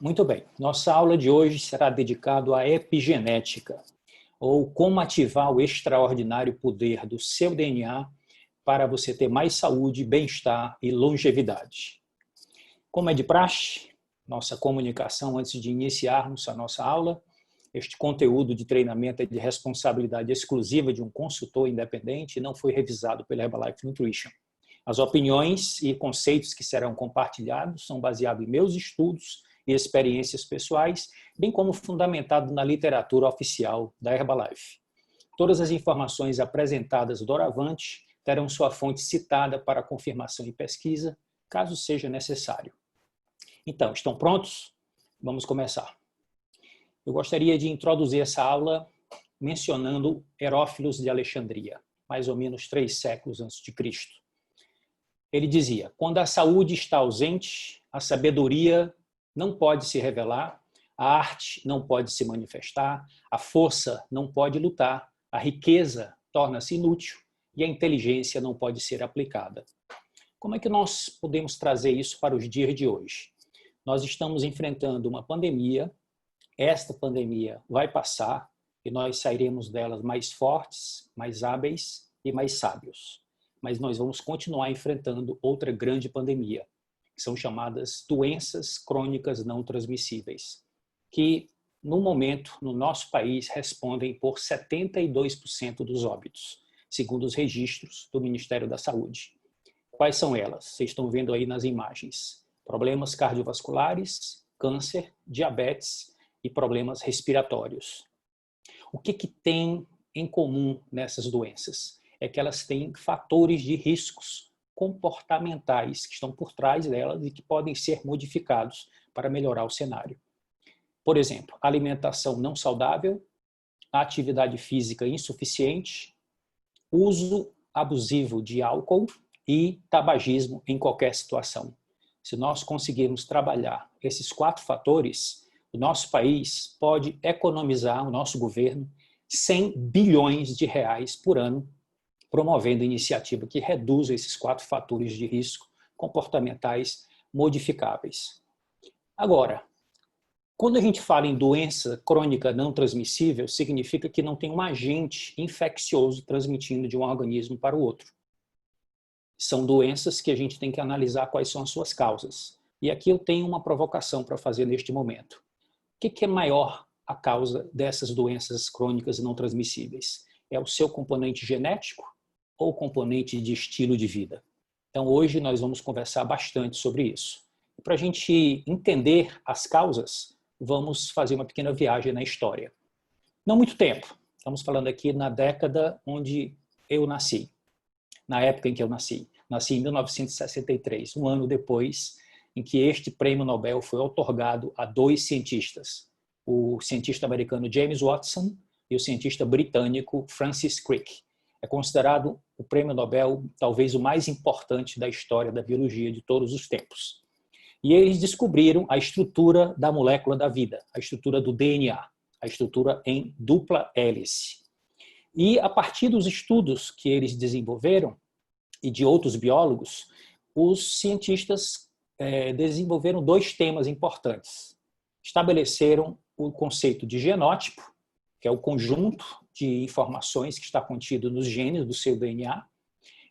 Muito bem. Nossa aula de hoje será dedicada à epigenética, ou como ativar o extraordinário poder do seu DNA para você ter mais saúde, bem-estar e longevidade. Como é de praxe, nossa comunicação antes de iniciarmos a nossa aula, este conteúdo de treinamento é de responsabilidade exclusiva de um consultor independente e não foi revisado pela Herbalife Nutrition. As opiniões e conceitos que serão compartilhados são baseados em meus estudos e experiências pessoais, bem como fundamentado na literatura oficial da Herbalife. Todas as informações apresentadas doravante terão sua fonte citada para confirmação e pesquisa, caso seja necessário. Então, estão prontos? Vamos começar. Eu gostaria de introduzir essa aula mencionando Herófilos de Alexandria, mais ou menos 3 séculos antes de Cristo. Ele dizia: quando a saúde está ausente, a sabedoria não pode se revelar, a arte não pode se manifestar, a força não pode lutar, a riqueza torna-se inútil e a inteligência não pode ser aplicada. Como é que nós podemos trazer isso para os dias de hoje? Nós estamos enfrentando uma pandemia, esta pandemia vai passar e nós sairemos dela mais fortes, mais hábeis e mais sábios. Mas nós vamos continuar enfrentando outra grande pandemia, que são chamadas doenças crônicas não transmissíveis, que, no momento, no nosso país, respondem por 72% dos óbitos, segundo os registros do Ministério da Saúde. Quais são elas? Vocês estão vendo aí nas imagens. Problemas cardiovasculares, câncer, diabetes e problemas respiratórios. O que tem em comum nessas doenças? É que elas têm fatores de riscos comportamentais que estão por trás delas e que podem ser modificados para melhorar o cenário. Por exemplo, alimentação não saudável, atividade física insuficiente, uso abusivo de álcool e tabagismo em qualquer situação. Se nós conseguirmos trabalhar esses 4 fatores, o nosso país pode economizar, o nosso governo, 100 bilhões de reais por ano, promovendo iniciativa que reduza esses 4 fatores de risco comportamentais modificáveis. Agora, quando a gente fala em doença crônica não transmissível, significa que não tem um agente infeccioso transmitindo de um organismo para o outro. São doenças que a gente tem que analisar quais são as suas causas. E aqui eu tenho uma provocação para fazer neste momento. O que é maior a causa dessas doenças crônicas não transmissíveis? É o seu componente genético ou componente de estilo de vida? Então, hoje nós vamos conversar bastante sobre isso. Para a gente entender as causas, vamos fazer uma pequena viagem na história. Não muito tempo, estamos falando aqui na década onde eu nasci, na época em que eu nasci. Nasci em 1963, um ano depois em que este prêmio Nobel foi outorgado a 2 cientistas, o cientista americano James Watson e o cientista britânico Francis Crick. É considerado o prêmio Nobel talvez o mais importante da história da biologia de todos os tempos. E eles descobriram a estrutura da molécula da vida, a estrutura do DNA, a estrutura em dupla hélice. E a partir dos estudos que eles desenvolveram, e de outros biólogos, os cientistas desenvolveram 2 temas importantes. Estabeleceram o conceito de genótipo, que é o conjunto de informações que está contido nos genes do seu DNA,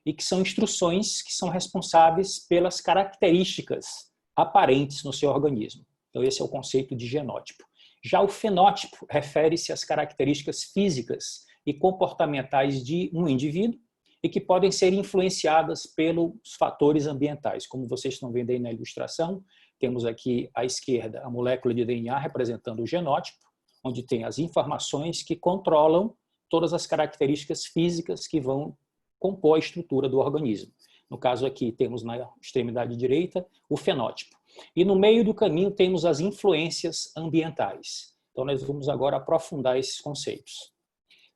e que são instruções que são responsáveis pelas características aparentes no seu organismo. Então, esse é o conceito de genótipo. Já o fenótipo refere-se às características físicas e comportamentais de um indivíduo e que podem ser influenciadas pelos fatores ambientais. Como vocês estão vendo aí na ilustração, temos aqui à esquerda a molécula de DNA representando o genótipo, onde tem as informações que controlam todas as características físicas que vão compor a estrutura do organismo. No caso aqui, temos na extremidade direita o fenótipo. E no meio do caminho temos as influências ambientais. Então, nós vamos agora aprofundar esses conceitos.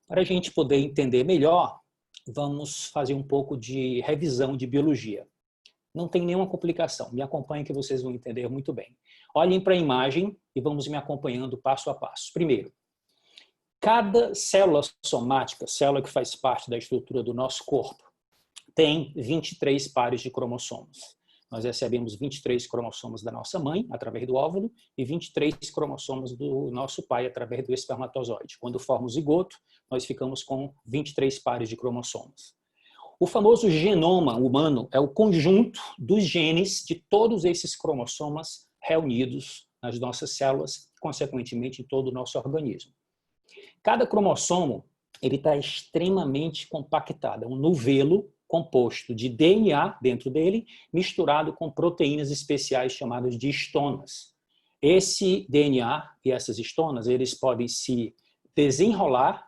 Para a gente poder entender melhor, vamos fazer um pouco de revisão de biologia. Não tem nenhuma complicação, me acompanhem que vocês vão entender muito bem. Olhem para a imagem e vamos me acompanhando passo a passo. Primeiro, cada célula somática, célula que faz parte da estrutura do nosso corpo, tem 23 pares de cromossomos. nós recebemos 23 cromossomos da nossa mãe, através do óvulo, e 23 cromossomos do nosso pai, através do espermatozoide. Quando forma o zigoto, nós ficamos com 23 pares de cromossomos. O famoso genoma humano é o conjunto dos genes de todos esses cromossomas reunidos nas nossas células, consequentemente em todo o nosso organismo. Cada cromossomo está extremamente compactado, é um novelo composto de DNA dentro dele, misturado com proteínas especiais chamadas de histonas. Esse DNA e essas histonas, eles podem se desenrolar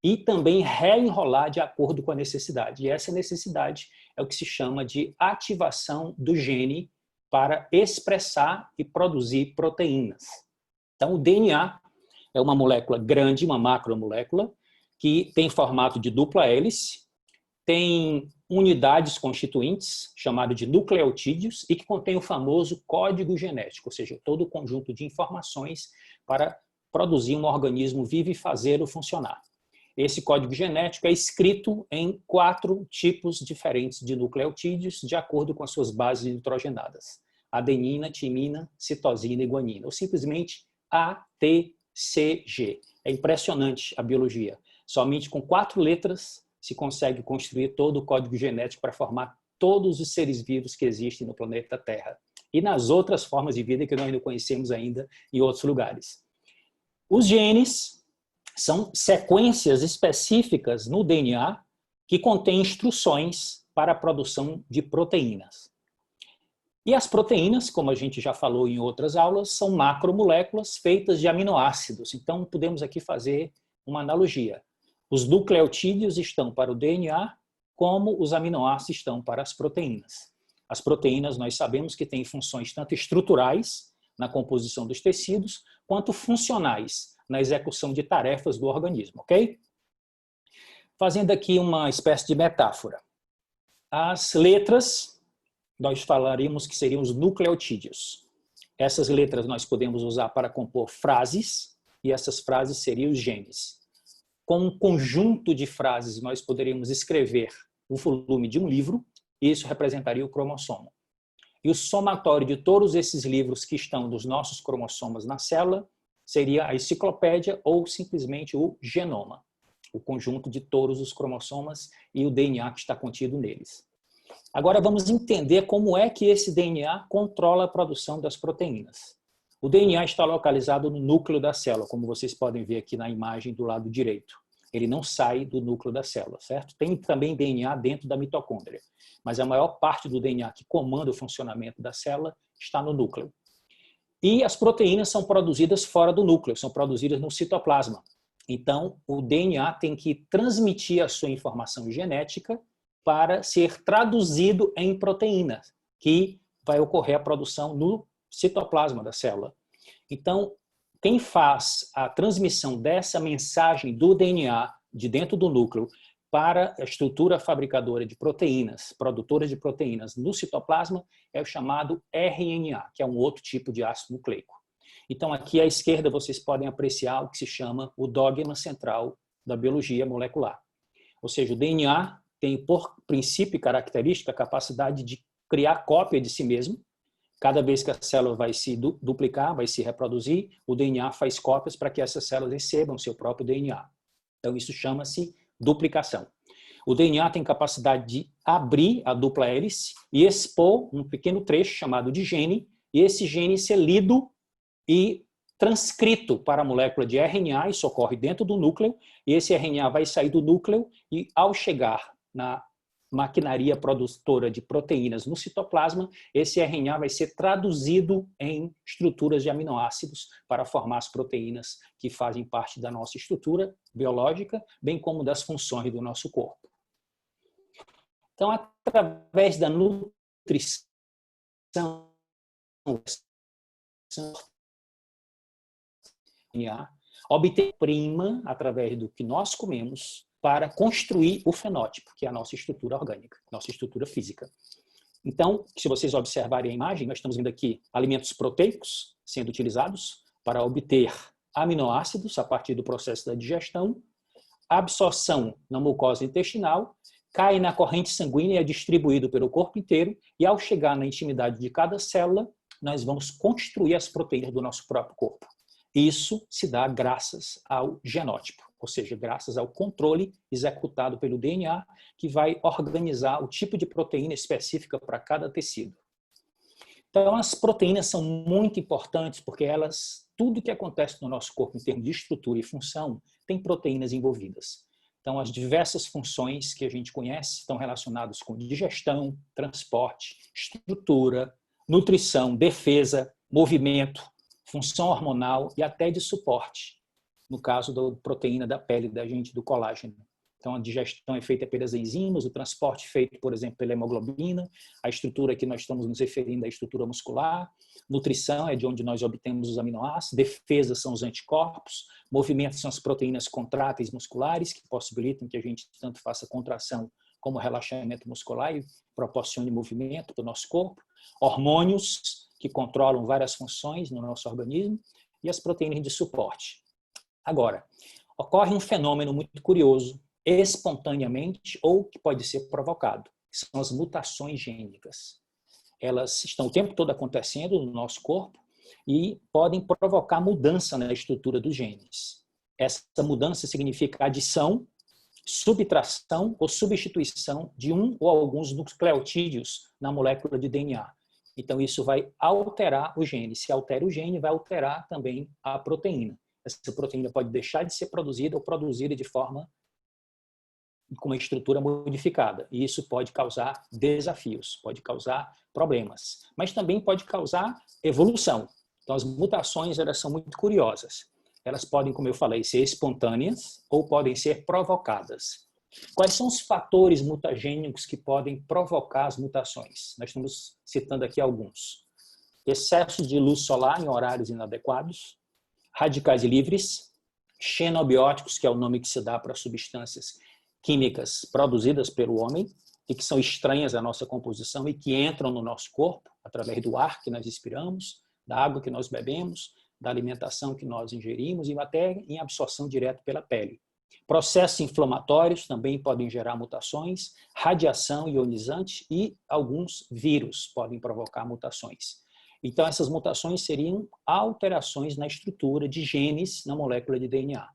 e também reenrolar de acordo com a necessidade. E essa necessidade é o que se chama de ativação do gene para expressar e produzir proteínas. Então, o DNA é uma molécula grande, uma macromolécula, que tem formato de dupla hélice, tem unidades constituintes, chamado de nucleotídeos, e que contém o famoso código genético, ou seja, todo o conjunto de informações para produzir um organismo vivo e fazê-lo funcionar. Esse código genético é escrito em 4 tipos diferentes de nucleotídeos, de acordo com as suas bases nitrogenadas: adenina, timina, citosina e guanina, ou simplesmente ATCG. É impressionante a biologia. Somente com 4 letras se consegue construir todo o código genético para formar todos os seres vivos que existem no planeta Terra e nas outras formas de vida que nós não conhecemos ainda em outros lugares. Os genes são sequências específicas no DNA que contêm instruções para a produção de proteínas. E as proteínas, como a gente já falou em outras aulas, são macromoléculas feitas de aminoácidos. Então, podemos aqui fazer uma analogia. Os nucleotídeos estão para o DNA, como os aminoácidos estão para as proteínas. As proteínas, nós sabemos que têm funções tanto estruturais, na composição dos tecidos, quanto funcionais, na execução de tarefas do organismo, ok? Fazendo aqui uma espécie de metáfora. As letras, nós falaríamos que seriam os nucleotídeos. Essas letras nós podemos usar para compor frases, e essas frases seriam os genes. Com um conjunto de frases, nós poderíamos escrever o volume de um livro, e isso representaria o cromossomo. E o somatório de todos esses livros que estão dos nossos cromossomos na célula seria a enciclopédia ou simplesmente o genoma, o conjunto de todos os cromossomas e o DNA que está contido neles. Agora vamos entender como é que esse DNA controla a produção das proteínas. O DNA está localizado no núcleo da célula, como vocês podem ver aqui na imagem do lado direito. Ele não sai do núcleo da célula, certo? Tem também DNA dentro da mitocôndria, mas a maior parte do DNA que comanda o funcionamento da célula está no núcleo. E as proteínas são produzidas fora do núcleo, são produzidas no citoplasma. Então, o DNA tem que transmitir a sua informação genética para ser traduzido em proteínas, que vai ocorrer a produção no citoplasma da célula. Então, quem faz a transmissão dessa mensagem do DNA de dentro do núcleo para a estrutura fabricadora de proteínas, produtora de proteínas no citoplasma, é o chamado RNA, que é um outro tipo de ácido nucleico. Então, aqui à esquerda vocês podem apreciar o que se chama o dogma central da biologia molecular. Ou seja, o DNA tem por princípio e característica a capacidade de criar cópia de si mesmo. Cada vez que a célula vai se duplicar, vai se reproduzir, o DNA faz cópias para que essas células recebam seu próprio DNA. Então, isso chama-se duplicação. O DNA tem capacidade de abrir a dupla hélice e expor um pequeno trecho chamado de gene, e esse gene ser lido e transcrito para a molécula de RNA, isso ocorre dentro do núcleo, e esse RNA vai sair do núcleo e, ao chegar na maquinaria produtora de proteínas no citoplasma, esse RNA vai ser traduzido em estruturas de aminoácidos para formar as proteínas que fazem parte da nossa estrutura biológica, bem como das funções do nosso corpo. Então, através da nutrição, obter prima através do que nós comemos para construir o fenótipo, que é a nossa estrutura orgânica, nossa estrutura física. Então, se vocês observarem a imagem, nós estamos vendo aqui alimentos proteicos sendo utilizados para obter aminoácidos a partir do processo da digestão, absorção na mucosa intestinal, cai na corrente sanguínea e é distribuído pelo corpo inteiro, e ao chegar na intimidade de cada célula, nós vamos construir as proteínas do nosso próprio corpo. Isso se dá graças ao genótipo, ou seja, graças ao controle executado pelo DNA, que vai organizar o tipo de proteína específica para cada tecido. Então, as proteínas são muito importantes porque tudo que acontece no nosso corpo em termos de estrutura e função tem proteínas envolvidas. Então, as diversas funções que a gente conhece estão relacionadas com digestão, transporte, estrutura, nutrição, defesa, movimento, função hormonal e até de suporte, no caso da proteína da pele da gente, do colágeno. Então, a digestão é feita pelas enzimas, o transporte é feito, por exemplo, pela hemoglobina, a estrutura que nós estamos nos referindo à estrutura muscular, nutrição é de onde nós obtemos os aminoácidos, defesa são os anticorpos, movimento são as proteínas contráteis musculares, que possibilitam que a gente tanto faça contração como relaxamento muscular e proporcione movimento para o nosso corpo, hormônios, que controlam várias funções no nosso organismo, e as proteínas de suporte. Agora, ocorre um fenômeno muito curioso, espontaneamente ou que pode ser provocado, que são as mutações gênicas. Elas estão o tempo todo acontecendo no nosso corpo e podem provocar mudança na estrutura dos genes. Essa mudança significa adição, subtração ou substituição de um ou alguns nucleotídeos na molécula de DNA. Então, isso vai alterar o gene. Se altera o gene, vai alterar também a proteína. Essa proteína pode deixar de ser produzida ou produzida de forma com uma estrutura modificada. E isso pode causar desafios, pode causar problemas, mas também pode causar evolução. Então, as mutações, elas são muito curiosas. Elas podem, como eu falei, ser espontâneas ou podem ser provocadas. Quais são os fatores mutagênicos que podem provocar as mutações? Nós estamos citando aqui alguns. Excesso de luz solar em horários inadequados, radicais livres, xenobióticos, que é o nome que se dá para substâncias químicas produzidas pelo homem e que são estranhas à nossa composição e que entram no nosso corpo através do ar que nós expiramos, da água que nós bebemos, da alimentação que nós ingerimos e até em absorção direta pela pele. Processos inflamatórios também podem gerar mutações, radiação ionizante e alguns vírus podem provocar mutações. Então, essas mutações seriam alterações na estrutura de genes na molécula de DNA.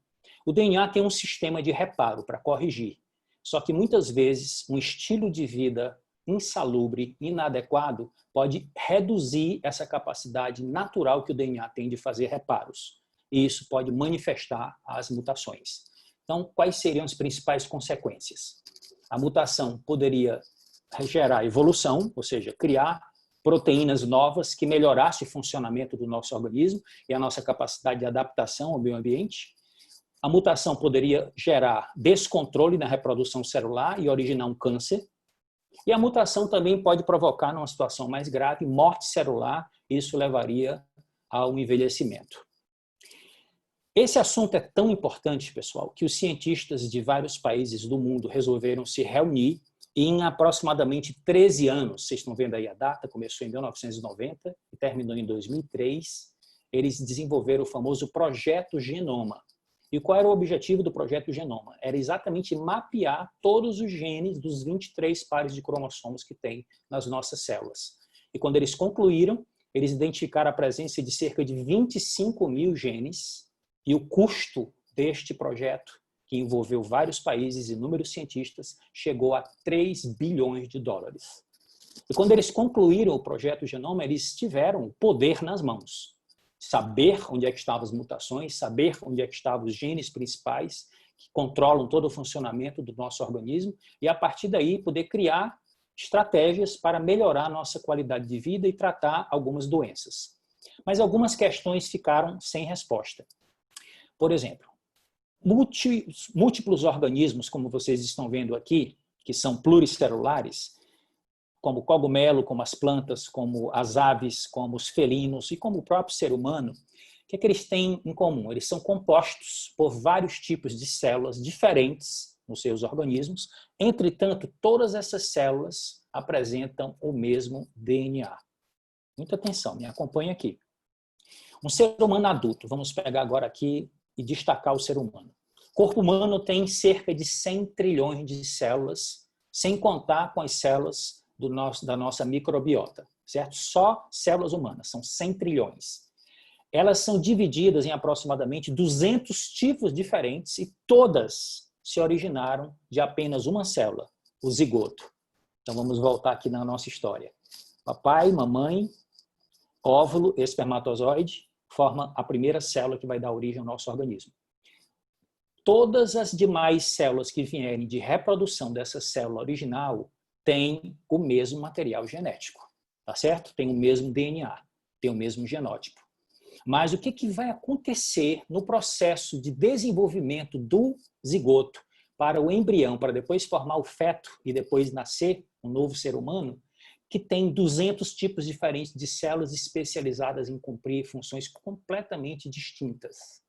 O DNA tem um sistema de reparo para corrigir, só que muitas vezes um estilo de vida insalubre, inadequado, pode reduzir essa capacidade natural que o DNA tem de fazer reparos. E isso pode manifestar as mutações. Então, quais seriam as principais consequências? A mutação poderia gerar evolução, ou seja, criar proteínas novas que melhorassem o funcionamento do nosso organismo e a nossa capacidade de adaptação ao meio ambiente. A mutação poderia gerar descontrole na reprodução celular e originar um câncer. E a mutação também pode provocar, numa situação mais grave, morte celular. Isso levaria ao envelhecimento. Esse assunto é tão importante, pessoal, que os cientistas de vários países do mundo resolveram se reunir e em aproximadamente 13 anos, vocês estão vendo aí a data, começou em 1990 e terminou em 2003, eles desenvolveram o famoso Projeto Genoma. E qual era o objetivo do Projeto Genoma? Era exatamente mapear todos os genes dos 23 pares de cromossomos que tem nas nossas células. E quando eles concluíram, eles identificaram a presença de cerca de 25 mil genes e o custo deste projeto, que envolveu vários países e inúmeros cientistas, chegou a 3 bilhões de dólares. E quando eles concluíram o Projeto Genoma, eles tiveram o poder nas mãos. Saber onde é que estavam as mutações, saber onde é que estavam os genes principais que controlam todo o funcionamento do nosso organismo e, a partir daí, poder criar estratégias para melhorar a nossa qualidade de vida e tratar algumas doenças. Mas algumas questões ficaram sem resposta. Por exemplo, múltiplos organismos, como vocês estão vendo aqui, que são pluricelulares, como o cogumelo, como as plantas, como as aves, como os felinos e como o próprio ser humano, o que é que eles têm em comum? Eles são compostos por vários tipos de células diferentes nos seus organismos. Entretanto, todas essas células apresentam o mesmo DNA. Muita atenção, me acompanhe aqui. Um ser humano adulto, vamos pegar agora aqui e destacar o ser humano. O corpo humano tem cerca de 100 trilhões de células sem contar com as células da nossa microbiota, certo? Só células humanas, são 100 trilhões. Elas são divididas em aproximadamente 200 tipos diferentes e todas se originaram de apenas uma célula, o zigoto. Então vamos voltar aqui na nossa história. Papai, mamãe, óvulo, espermatozoide, forma a primeira célula que vai dar origem ao nosso organismo. Todas as demais células que vierem de reprodução dessa célula original têm o mesmo material genético, tá certo? Tem o mesmo DNA, tem o mesmo genótipo. Mas o que vai acontecer no processo de desenvolvimento do zigoto para o embrião, para depois formar o feto e depois nascer um novo ser humano, que tem 200 tipos diferentes de células especializadas em cumprir funções completamente distintas.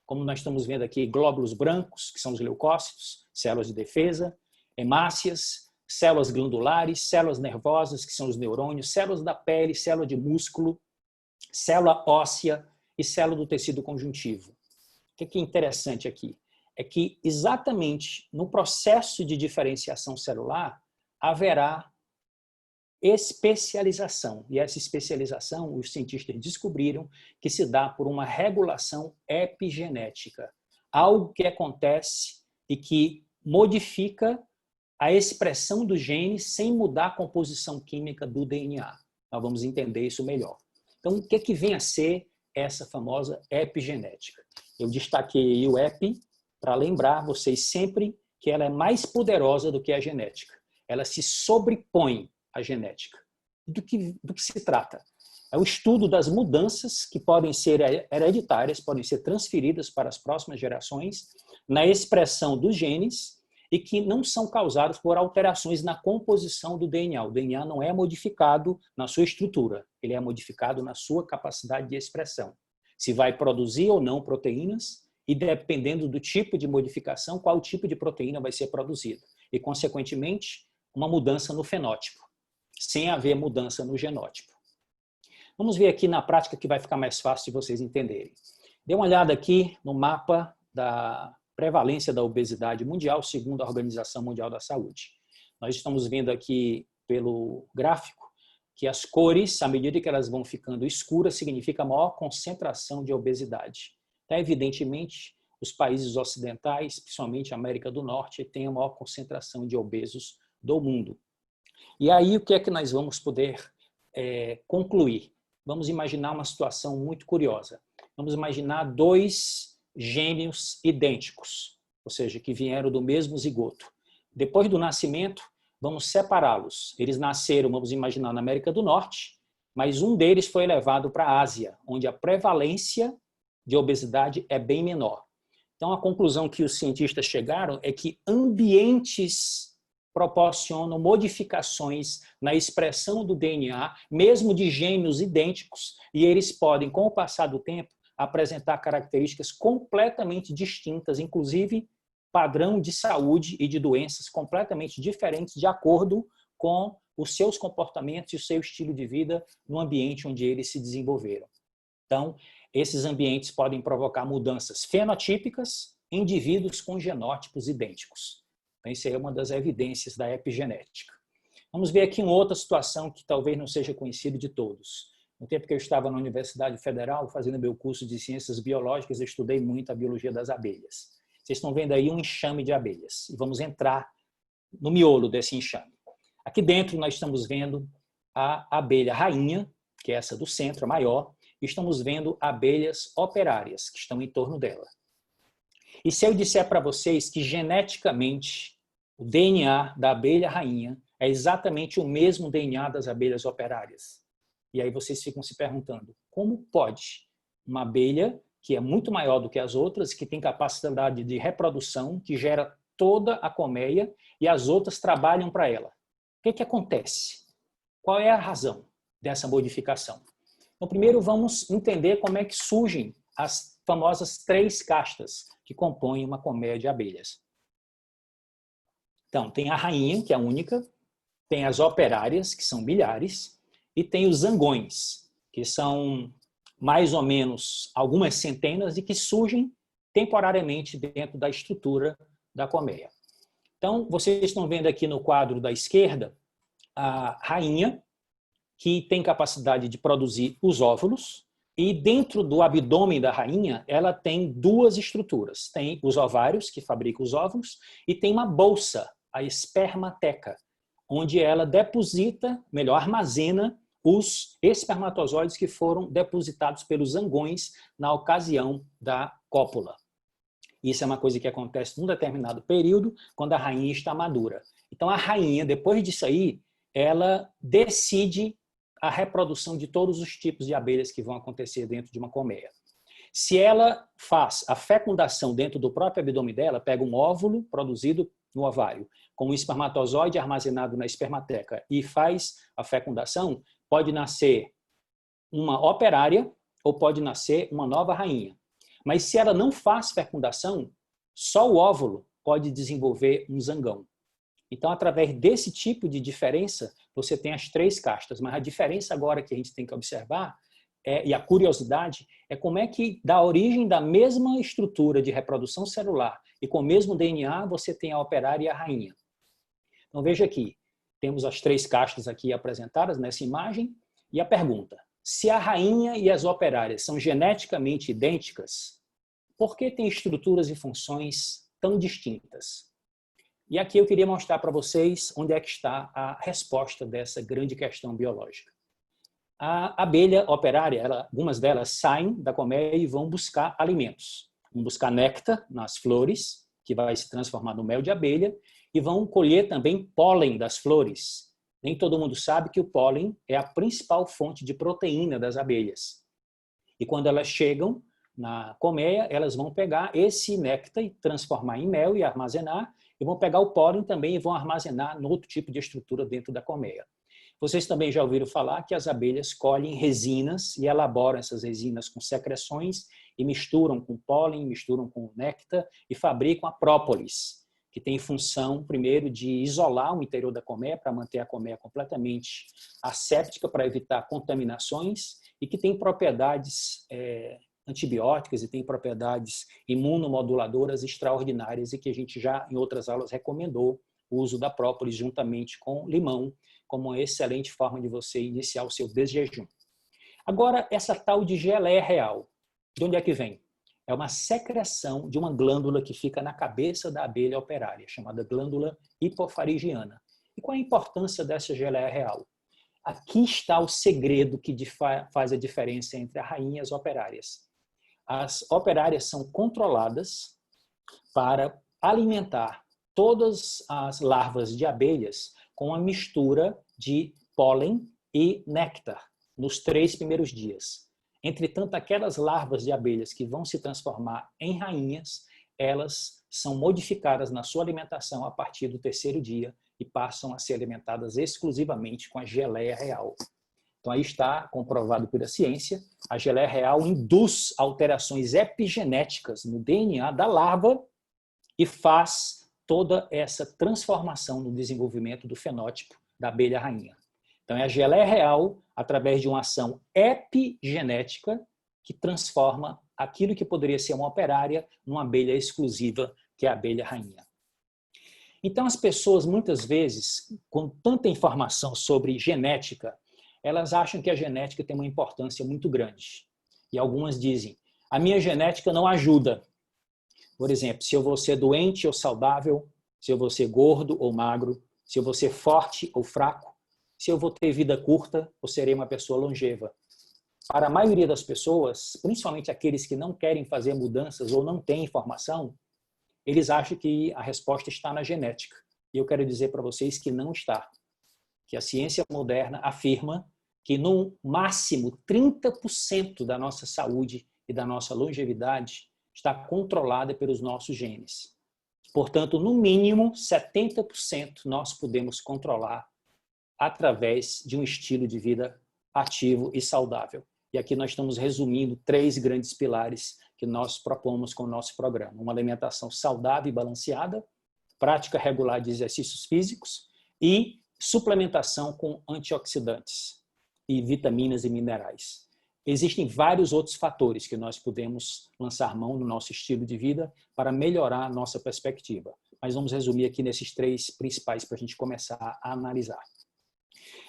Como nós estamos vendo aqui, glóbulos brancos, que são os leucócitos, células de defesa, hemácias, células glandulares, células nervosas, que são os neurônios, células da pele, célula de músculo, célula óssea e célula do tecido conjuntivo. O que é interessante aqui? É que exatamente no processo de diferenciação celular haverá especialização. E essa especialização, os cientistas descobriram que se dá por uma regulação epigenética. Algo que acontece e que modifica a expressão do gene sem mudar a composição química do DNA. Nós vamos entender isso melhor. Então, o que vem a ser essa famosa epigenética? Eu destaquei o epi para lembrar vocês sempre que ela é mais poderosa do que a genética. Ela se sobrepõe à genética. Do que se trata? É o estudo das mudanças que podem ser hereditárias, podem ser transferidas para as próximas gerações, na expressão dos genes, e que não são causados por alterações na composição do DNA. O DNA não é modificado na sua estrutura, ele é modificado na sua capacidade de expressão. Se vai produzir ou não proteínas, e dependendo do tipo de modificação, qual tipo de proteína vai ser produzida. E, consequentemente, uma mudança no fenótipo, sem haver mudança no genótipo. Vamos ver aqui na prática que vai ficar mais fácil de vocês entenderem. Dê uma olhada aqui no mapa da prevalência da obesidade mundial, segundo a Organização Mundial da Saúde. Nós estamos vendo aqui pelo gráfico que as cores, à medida que elas vão ficando escuras, significa maior concentração de obesidade. Então, evidentemente, os países ocidentais, principalmente a América do Norte, têm a maior concentração de obesos do mundo. E aí, o que é que nós vamos poder concluir? Vamos imaginar uma situação muito curiosa. Vamos imaginar dois gêmeos idênticos, ou seja, que vieram do mesmo zigoto. Depois do nascimento, vamos separá-los. Eles nasceram, vamos imaginar, na América do Norte, mas um deles foi levado para a Ásia, onde a prevalência de obesidade é bem menor. Então, a conclusão que os cientistas chegaram é que ambientes proporcionam modificações na expressão do DNA, mesmo de gêmeos idênticos, e eles podem, com o passar do tempo, apresentar características completamente distintas, inclusive padrão de saúde e de doenças completamente diferentes de acordo com os seus comportamentos e o seu estilo de vida no ambiente onde eles se desenvolveram. Então, esses ambientes podem provocar mudanças fenotípicas em indivíduos com genótipos idênticos. Então, isso é uma das evidências da epigenética. Vamos ver aqui uma outra situação que talvez não seja conhecida de todos. No tempo que eu estava na Universidade Federal, fazendo meu curso de Ciências Biológicas, eu estudei muito a biologia das abelhas. Vocês estão vendo aí um enxame de abelhas. E vamos entrar no miolo desse enxame. Aqui dentro nós estamos vendo a abelha rainha, que é essa do centro, a maior, e estamos vendo abelhas operárias, que estão em torno dela. E se eu disser para vocês que geneticamente o DNA da abelha rainha é exatamente o mesmo DNA das abelhas operárias? E aí vocês ficam se perguntando, como pode uma abelha que é muito maior do que as outras, que tem capacidade de reprodução, que gera toda a colmeia, e as outras trabalham para ela? O que acontece? Qual é a razão dessa modificação? Então, primeiro vamos entender como é que surgem as famosas 3 castas que compõem uma colmeia de abelhas. Então, tem a rainha, que é a única, tem as operárias, que são milhares, e tem os zangões, que são mais ou menos algumas centenas e que surgem temporariamente dentro da estrutura da colmeia. Então, vocês estão vendo aqui no quadro da esquerda a rainha, que tem capacidade de produzir os óvulos, e dentro do abdômen da rainha, ela tem duas estruturas. Tem os ovários, que fabricam os óvulos, e tem uma bolsa, a espermateca, onde ela deposita, melhor, armazena os espermatozoides que foram depositados pelos zangões na ocasião da cópula. Isso é uma coisa que acontece num determinado período, quando a rainha está madura. Então, a rainha, depois disso aí, ela decide a reprodução de todos os tipos de abelhas que vão acontecer dentro de uma colmeia. Se ela faz a fecundação dentro do próprio abdômen dela, pega um óvulo produzido no ovário, com um espermatozoide armazenado na espermateca e faz a fecundação, pode nascer uma operária ou pode nascer uma nova rainha. Mas se ela não faz fecundação, só o óvulo pode desenvolver um zangão. Então, através desse tipo de diferença, você tem as três castas. Mas a diferença agora que a gente tem que observar, e a curiosidade, é como é que, da origem da mesma estrutura de reprodução celular e com o mesmo DNA, você tem a operária e a rainha. Então, veja aqui, temos as três castas aqui apresentadas nessa imagem, e a pergunta: se a rainha e as operárias são geneticamente idênticas, por que têm estruturas e funções tão distintas? E aqui eu queria mostrar para vocês onde é que está a resposta dessa grande questão biológica. A abelha operária, algumas delas saem da colmeia e vão buscar alimentos. Vão buscar néctar nas flores, que vai se transformar no mel de abelha, e vão colher também pólen das flores. Nem todo mundo sabe que o pólen é a principal fonte de proteína das abelhas. E quando elas chegam na colmeia, elas vão pegar esse néctar e transformar em mel e armazenar, e vão pegar o pólen também e vão armazenar em outro tipo de estrutura dentro da colmeia. Vocês também já ouviram falar que as abelhas colhem resinas e elaboram essas resinas com secreções e misturam com pólen, misturam com néctar e fabricam a própolis, que tem função, primeiro, de isolar o interior da colmeia para manter a colmeia completamente asséptica, para evitar contaminações, e que tem propriedades antibióticas e tem propriedades imunomoduladoras extraordinárias e que a gente já, em outras aulas, recomendou o uso da própolis juntamente com limão, como uma excelente forma de você iniciar o seu desjejum. Agora, essa tal de geleia real, de onde é que vem? É uma secreção de uma glândula que fica na cabeça da abelha operária, chamada glândula hipofaringiana. E qual é a importância dessa geleia real? Aqui está o segredo que faz a diferença entre a rainha e as operárias. As operárias são controladas para alimentar todas as larvas de abelhas com a mistura de pólen e néctar nos 3 primeiros dias. Entretanto, aquelas larvas de abelhas que vão se transformar em rainhas, elas são modificadas na sua alimentação a partir do 3º dia e passam a ser alimentadas exclusivamente com a geleia real. Então, aí está comprovado pela ciência, a geleia real induz alterações epigenéticas no DNA da larva e faz toda essa transformação no desenvolvimento do fenótipo da abelha rainha. Então, é a geleia real, através de uma ação epigenética, que transforma aquilo que poderia ser uma operária numa abelha exclusiva, que é a abelha rainha. Então, as pessoas, muitas vezes, com tanta informação sobre genética, elas acham que a genética tem uma importância muito grande. E algumas dizem, a minha genética não ajuda. Por exemplo, se eu vou ser doente ou saudável, se eu vou ser gordo ou magro, se eu vou ser forte ou fraco, se eu vou ter vida curta ou serei uma pessoa longeva. Para a maioria das pessoas, principalmente aqueles que não querem fazer mudanças ou não têm informação, eles acham que a resposta está na genética. E eu quero dizer para vocês que não está. Que a ciência moderna afirma que no máximo 30% da nossa saúde e da nossa longevidade está controlada pelos nossos genes. Portanto, no mínimo 70% nós podemos controlar através de um estilo de vida ativo e saudável. E aqui nós estamos resumindo 3 grandes pilares que nós propomos com o nosso programa. Uma alimentação saudável e balanceada, prática regular de exercícios físicos e suplementação com antioxidantes e vitaminas e minerais. Existem vários outros fatores que nós podemos lançar mão no nosso estilo de vida para melhorar a nossa perspectiva. mas vamos resumir aqui nesses 3 principais para a gente começar a analisar.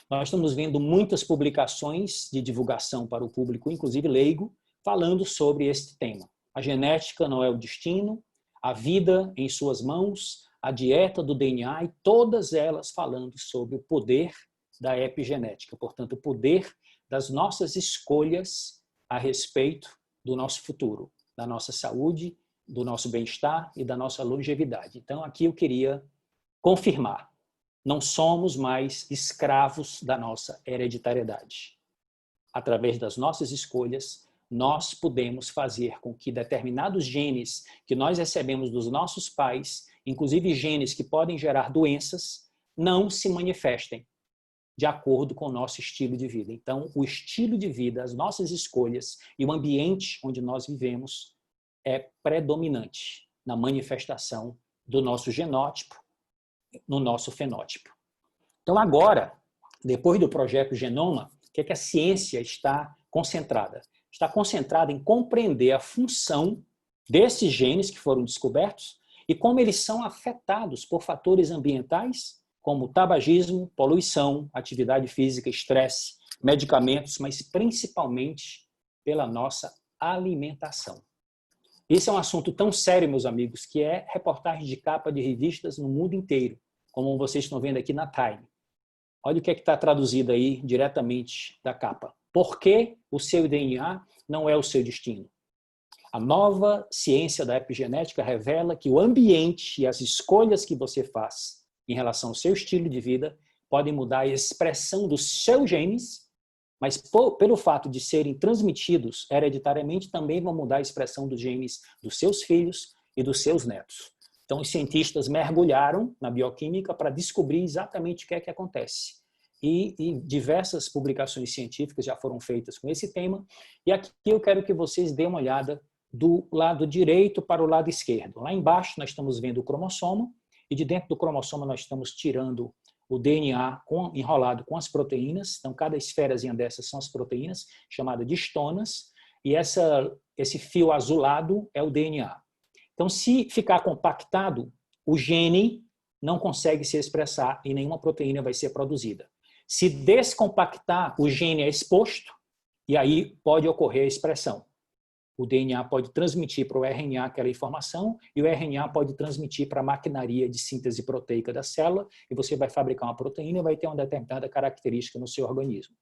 Nós estamos vendo muitas publicações de divulgação para o público, inclusive leigo, falando sobre este tema. A genética não é o destino, a vida em suas mãos, a dieta do DNA, e todas elas falando sobre o poder da epigenética, portanto, o poder das nossas escolhas a respeito do nosso futuro, da nossa saúde, do nosso bem-estar e da nossa longevidade. Então, aqui eu queria confirmar. Não somos mais escravos da nossa hereditariedade. Através das nossas escolhas, nós podemos fazer com que determinados genes que nós recebemos dos nossos pais, inclusive genes que podem gerar doenças, não se manifestem de acordo com o nosso estilo de vida. Então, o estilo de vida, as nossas escolhas e o ambiente onde nós vivemos é predominante na manifestação do nosso genótipo, no nosso fenótipo. Então agora, depois do projeto Genoma, o que é que a ciência está concentrada? Está concentrada em compreender a função desses genes que foram descobertos e como eles são afetados por fatores ambientais, como tabagismo, poluição, atividade física, estresse, medicamentos, mas principalmente pela nossa alimentação. Esse é um assunto tão sério, meus amigos, que é reportagem de capa de revistas no mundo inteiro, como vocês estão vendo aqui na Time. Olha o que é que está traduzido aí diretamente da capa. Por que o seu DNA não é o seu destino? A nova ciência da epigenética revela que o ambiente e as escolhas que você faz em relação ao seu estilo de vida podem mudar a expressão dos seus genes, mas pelo fato de serem transmitidos hereditariamente, também vão mudar a expressão dos genes dos seus filhos e dos seus netos. Então, os cientistas mergulharam na bioquímica para descobrir exatamente o que é que acontece. E diversas publicações científicas já foram feitas com esse tema. E aqui eu quero que vocês deem uma olhada do lado direito para o lado esquerdo. Lá embaixo nós estamos vendo o cromossomo, e de dentro do cromossomo nós estamos tirando o DNA enrolado com as proteínas. Então, cada esferazinha dessas são as proteínas, chamadas de histonas, e esse fio azulado é o DNA. Então, se ficar compactado, o gene não consegue se expressar e nenhuma proteína vai ser produzida. Se descompactar, o gene é exposto e aí pode ocorrer a expressão. O DNA pode transmitir para o RNA aquela informação e o RNA pode transmitir para a maquinaria de síntese proteica da célula e você vai fabricar uma proteína e vai ter uma determinada característica no seu organismo.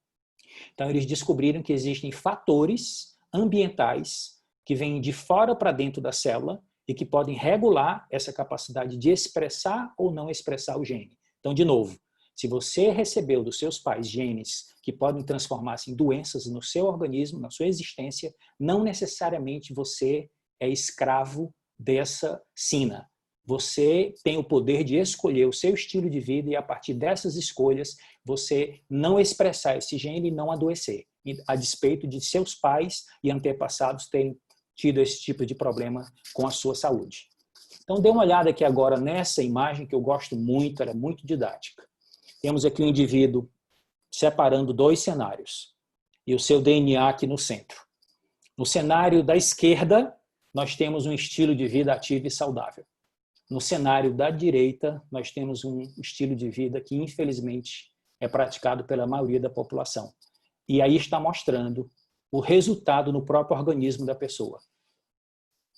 Então, eles descobriram que existem fatores ambientais que vêm de fora para dentro da célula e que podem regular essa capacidade de expressar ou não expressar o gene. Então, de novo, se você recebeu dos seus pais genes que podem transformar-se em doenças no seu organismo, na sua existência, não necessariamente você é escravo dessa sina. Você tem o poder de escolher o seu estilo de vida e, a partir dessas escolhas, você não expressar esse gene e não adoecer, a despeito de seus pais e antepassados terem tido esse tipo de problema com a sua saúde. Então, dê uma olhada aqui agora nessa imagem que eu gosto muito, ela é muito didática. Temos aqui um indivíduo separando 2 cenários e o seu DNA aqui no centro. No cenário da esquerda, nós temos um estilo de vida ativo e saudável. No cenário da direita, nós temos um estilo de vida que, infelizmente, é praticado pela maioria da população. E aí está mostrando o resultado no próprio organismo da pessoa.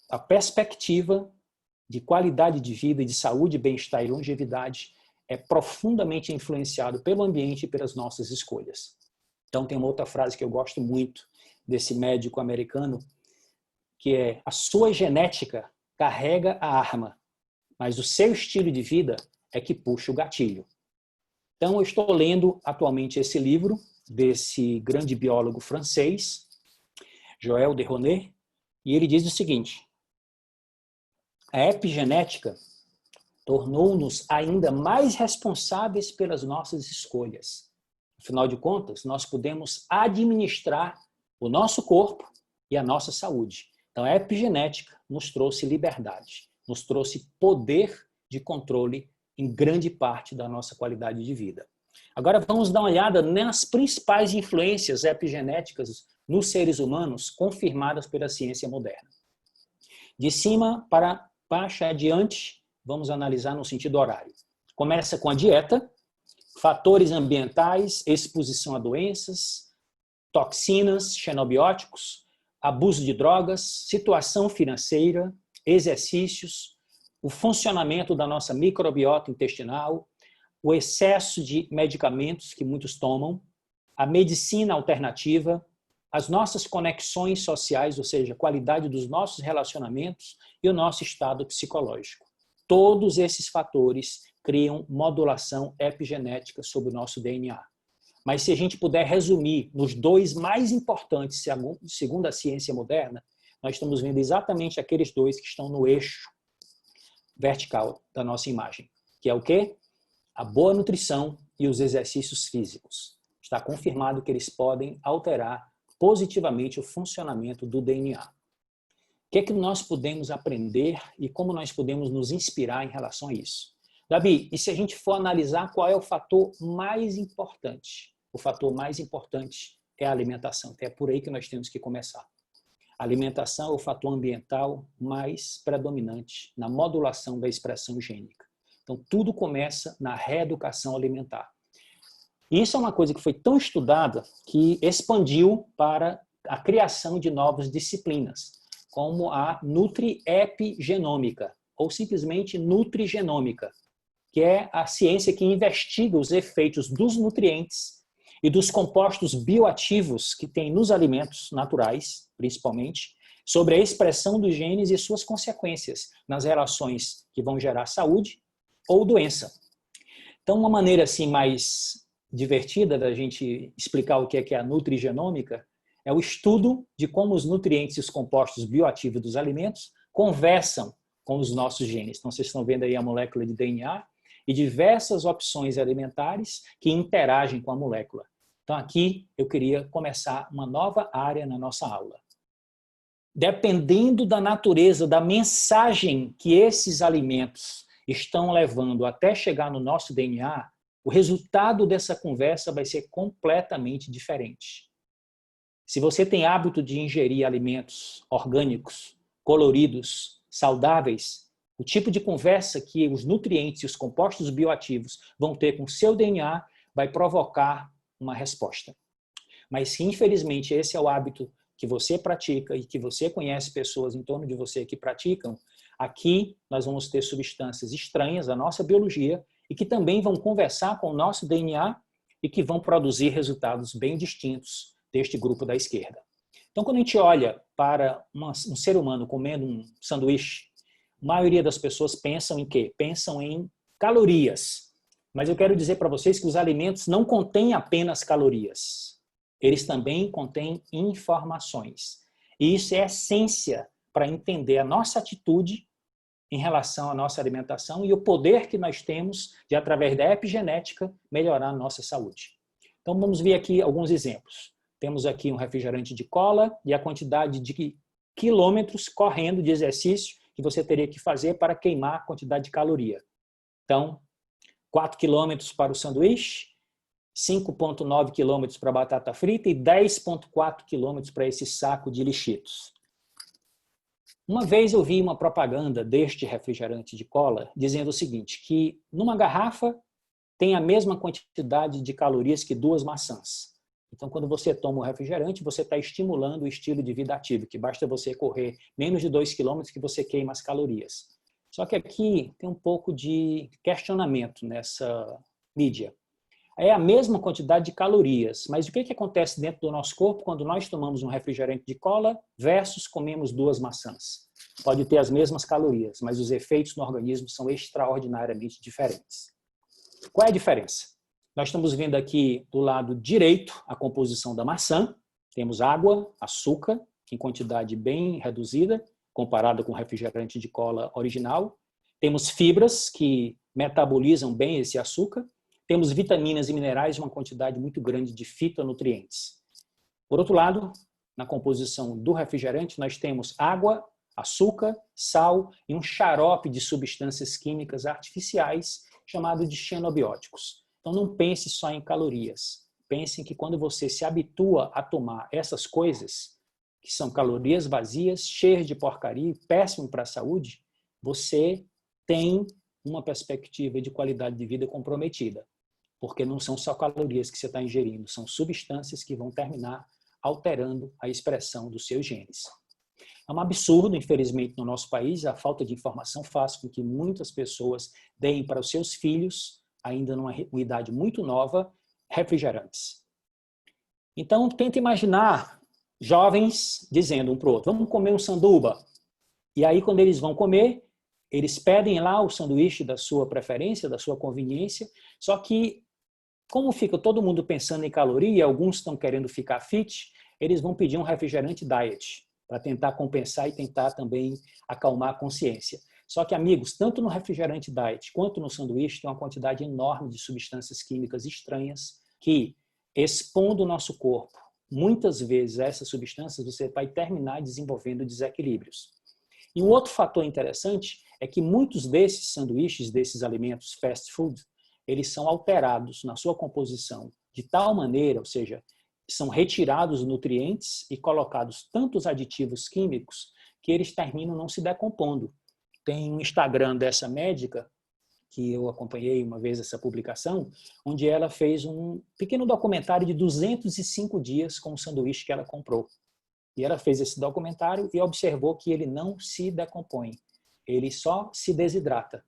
A perspectiva de qualidade de vida, de saúde, bem-estar e longevidade é profundamente influenciado pelo ambiente e pelas nossas escolhas. Então, tem uma outra frase que eu gosto muito desse médico americano, que é: a sua genética carrega a arma, mas o seu estilo de vida é que puxa o gatilho. Então, eu estou lendo atualmente esse livro desse grande biólogo francês, Joël de Ronet, e ele diz o seguinte: a epigenética tornou-nos ainda mais responsáveis pelas nossas escolhas. Afinal de contas, nós podemos administrar o nosso corpo e a nossa saúde. Então, a epigenética nos trouxe liberdade, nos trouxe poder de controle em grande parte da nossa qualidade de vida. Agora, vamos dar uma olhada nas principais influências epigenéticas nos seres humanos confirmadas pela ciência moderna. De cima para baixo adiante, vamos analisar no sentido horário. Começa com a dieta, fatores ambientais, exposição a doenças, toxinas, xenobióticos, abuso de drogas, situação financeira, exercícios, o funcionamento da nossa microbiota intestinal, o excesso de medicamentos que muitos tomam, a medicina alternativa, as nossas conexões sociais, ou seja, a qualidade dos nossos relacionamentos e o nosso estado psicológico. Todos esses fatores criam modulação epigenética sobre o nosso DNA. Mas se a gente puder resumir nos dois mais importantes, segundo a ciência moderna, nós estamos vendo exatamente aqueles dois que estão no eixo vertical da nossa imagem, que é o quê? A boa nutrição e os exercícios físicos. Está confirmado que eles podem alterar positivamente o funcionamento do DNA. O que é que nós podemos aprender e como nós podemos nos inspirar em relação a isso? Davi, e se a gente for analisar qual é o fator mais importante? O fator mais importante é a alimentação. Então é por aí que nós temos que começar. A alimentação é o fator ambiental mais predominante na modulação da expressão gênica. Então tudo começa na reeducação alimentar. E isso é uma coisa que foi tão estudada que expandiu para a criação de novas disciplinas, como a nutriepigenômica, ou simplesmente nutrigenômica, que é a ciência que investiga os efeitos dos nutrientes e dos compostos bioativos que tem nos alimentos naturais, principalmente, sobre a expressão dos genes e suas consequências nas relações que vão gerar saúde ou doença. Então, uma maneira assim mais divertida da gente explicar o que é a nutrigenômica é o estudo de como os nutrientes e os compostos bioativos dos alimentos conversam com os nossos genes. Então, vocês estão vendo aí a molécula de DNA e diversas opções alimentares que interagem com a molécula. Então, aqui eu queria começar uma nova área na nossa aula. Dependendo da natureza, da mensagem que esses alimentos estão levando até chegar no nosso DNA, o resultado dessa conversa vai ser completamente diferente. Se você tem hábito de ingerir alimentos orgânicos, coloridos, saudáveis, o tipo de conversa que os nutrientes e os compostos bioativos vão ter com o seu DNA vai provocar uma resposta. Mas se infelizmente esse é o hábito que você pratica e que você conhece pessoas em torno de você que praticam, aqui nós vamos ter substâncias estranhas à nossa biologia e que também vão conversar com o nosso DNA e que vão produzir resultados bem distintos deste grupo da esquerda. Então, quando a gente olha para um ser humano comendo um sanduíche, a maioria das pessoas pensam em quê? Pensam em calorias. Mas eu quero dizer para vocês que os alimentos não contêm apenas calorias. Eles também contêm informações. E isso é a essência para entender a nossa atitude em relação à nossa alimentação e o poder que nós temos de, através da epigenética, melhorar a nossa saúde. Então, vamos ver aqui alguns exemplos. Temos aqui um refrigerante de cola e a quantidade de quilômetros correndo de exercício que você teria que fazer para queimar a quantidade de caloria. Então, 4 quilômetros para o sanduíche, 5,9 quilômetros para a batata frita e 10,4 quilômetros para esse saco de lixitos. Uma vez eu vi uma propaganda deste refrigerante de cola dizendo o seguinte, que numa garrafa tem a mesma quantidade de calorias que 2 maçãs. Então, quando você toma um refrigerante, você está estimulando o estilo de vida ativo, que basta você correr menos de 2 quilômetros que você queima as calorias. Só que aqui tem um pouco de questionamento nessa mídia. É a mesma quantidade de calorias, mas o que acontece dentro do nosso corpo quando nós tomamos um refrigerante de cola versus comemos 2 maçãs? Pode ter as mesmas calorias, mas os efeitos no organismo são extraordinariamente diferentes. Qual é a diferença? Nós estamos vendo aqui do lado direito a composição da maçã. Temos água, açúcar, em quantidade bem reduzida, comparada com o refrigerante de cola original. Temos fibras que metabolizam bem esse açúcar. Temos vitaminas e minerais, uma quantidade muito grande de fitonutrientes. Por outro lado, na composição do refrigerante, nós temos água, açúcar, sal e um xarope de substâncias químicas artificiais chamado de xenobióticos. Então não pense só em calorias. Pense que quando você se habitua a tomar essas coisas, que são calorias vazias, cheias de porcaria e péssimo para a saúde, você tem uma perspectiva de qualidade de vida comprometida, porque não são só calorias que você está ingerindo, são substâncias que vão terminar alterando a expressão dos seus genes. É um absurdo, infelizmente, no nosso país, a falta de informação faz com que muitas pessoas deem para os seus filhos, ainda numa idade muito nova, refrigerantes. Então, tenta imaginar jovens dizendo um para o outro, vamos comer um sanduba. E aí, quando eles vão comer, eles pedem lá o sanduíche da sua preferência, da sua conveniência, só que, como fica todo mundo pensando em caloria, alguns estão querendo ficar fit, eles vão pedir um refrigerante diet, para tentar compensar e tentar também acalmar a consciência. Só que, amigos, tanto no refrigerante diet quanto no sanduíche tem uma quantidade enorme de substâncias químicas estranhas que, expondo o nosso corpo, muitas vezes a essas substâncias, você vai terminar desenvolvendo desequilíbrios. E um outro fator interessante é que muitos desses sanduíches, desses alimentos fast food, eles são alterados na sua composição de tal maneira, ou seja, são retirados nutrientes e colocados tantos aditivos químicos que eles terminam não se decompondo. Tem um Instagram dessa médica, que eu acompanhei uma vez essa publicação, onde ela fez um pequeno documentário de 205 dias com o sanduíche que ela comprou. E ela fez esse documentário e observou que ele não se decompõe, ele só se desidrata.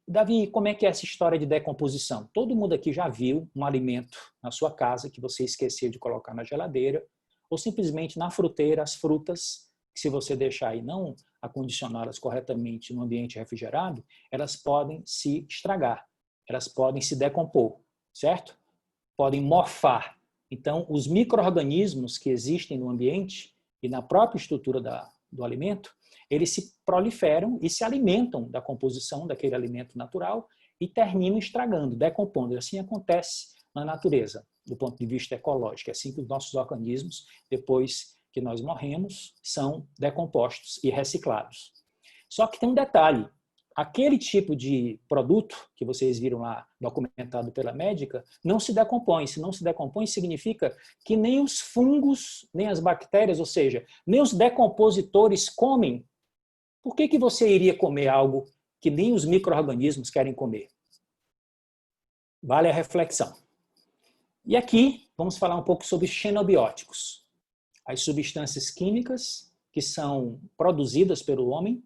Davi, como é que é essa história de decomposição? Todo mundo aqui já viu um alimento na sua casa que você esqueceu de colocar na geladeira, ou simplesmente na fruteira, as frutas, que se você deixar e não acondicioná-las corretamente no ambiente refrigerado, elas podem se estragar, elas podem se decompor, certo? Podem morfar. Então, os micro-organismos que existem no ambiente e na própria estrutura do alimento, eles se proliferam e se alimentam da composição daquele alimento natural e terminam estragando, decompondo. Assim acontece na natureza, do ponto de vista ecológico. É assim que os nossos organismos, depois que nós morremos, são decompostos e reciclados. Só que tem um detalhe. Aquele tipo de produto que vocês viram lá documentado pela médica não se decompõe. Se não se decompõe, significa que nem os fungos, nem as bactérias, ou seja, nem os decompositores comem. Por que você iria comer algo que nem os micro-organismos querem comer? Vale a reflexão. E aqui vamos falar um pouco sobre xenobióticos. As substâncias químicas que são produzidas pelo homem,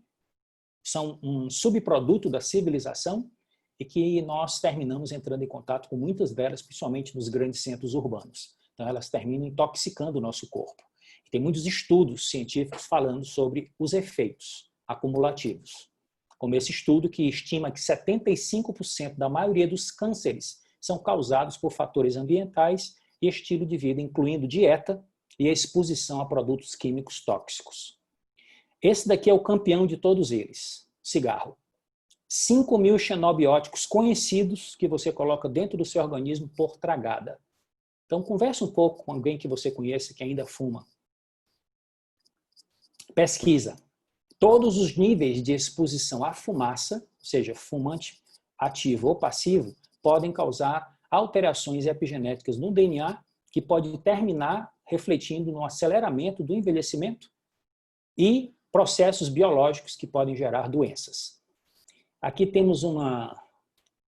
são um subproduto da civilização e que nós terminamos entrando em contato com muitas delas, principalmente nos grandes centros urbanos. Então elas terminam intoxicando o nosso corpo. E tem muitos estudos científicos falando sobre os efeitos acumulativos. Como esse estudo que estima que 75% da maioria dos cânceres são causados por fatores ambientais e estilo de vida, incluindo dieta e a exposição a produtos químicos tóxicos. Esse daqui é o campeão de todos eles, cigarro. 5.000 xenobióticos conhecidos que você coloca dentro do seu organismo por tragada. Então, converse um pouco com alguém que você conheça que ainda fuma. Pesquisa. Todos os níveis de exposição à fumaça, ou seja, fumante ativo ou passivo, podem causar alterações epigenéticas no DNA que pode terminar refletindo no aceleramento do envelhecimento e processos biológicos que podem gerar doenças. Aqui temos uma